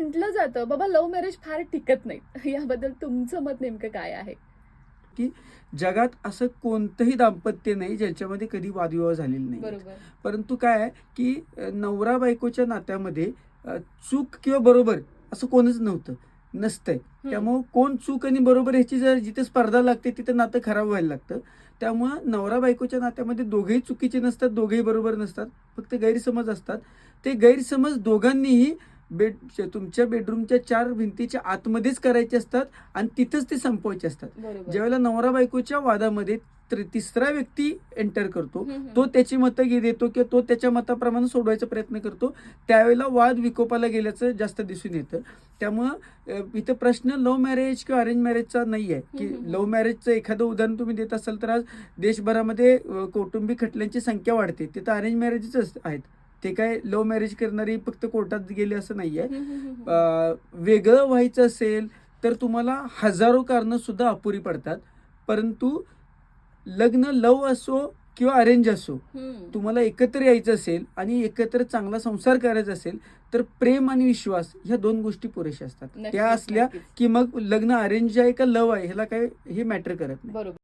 म्हटलं जातं बाबा लव्ह मॅरेज फार टिकत नाही, याबद्दल तुमचं मत नेमकं काय आहे? की जगात असं कोणतंही दाम्पत्य नाही ज्याच्यामध्ये कधी वादविवाह झालेले नाही. बरोबर. परंतु काय आहे की नवरा बायकोच्या नात्यामध्ये चूक किंवा बरोबर असं कोणच नसतंय. त्यामुळं कोण चूक आणि बरोबर ह्याची जर जिथे स्पर्धा लागते तिथं नातं खराब व्हायला लागतं. त्यामुळं नवरा बायकोच्या नात्यामध्ये दोघेही चुकीचे नसतात, दोघेही बरोबर नसतात, फक्त गैरसमज असतात. ते गैरसमज दोघांनीही तुमच्या बेडरूमच्या 4 भिंतीच्या आतमध्येच करायचे असतात आणि तिथंच ते संपवायचे असतात. बरोबर. ज्यावेळेला नवरा बायकोच्या वादामध्ये तिसरा व्यक्ती एंटर करतो, तो त्याची मतं देतो किंवा तो त्याच्या मताप्रमाणे सोडवायचा प्रयत्न करतो, त्यावेळेला वाद विकोपाला गेल्याचं जास्त दिसून येतं. त्यामुळं इथं प्रश्न लव्ह मॅरेज किंवा अरेंज मॅरेजचा नाही आहे की लव्ह मॅरेजचं एखादं उदाहरण तुम्ही देत असाल तर आज देशभरामध्ये कौटुंबिक खटल्यांची संख्या वाढते, तिथं अरेंज मॅरेजच आहेत. ते काय लव्ह मॅरेज करणारी फक्त कोर्टात गेले असं नाहीये. वेगळं व्हायचं असेल तर तुम्हाला हजारो कारणं सुद्धा अपुरी पडतात. परंतु लग्न लव्ह असो किंवा अरेंज असो, तुम्हाला एकत्र यायचं असेल आणि एकत्र चांगला संसार करायचा असेल तर प्रेम आणि विश्वास ह्या 2 गोष्टी पुरेशा असतात. त्या असल्या की मग लग्न अरेंज आहे का लव्ह आहे ह्याला काय हे मॅटर करत नाही. बरोबर.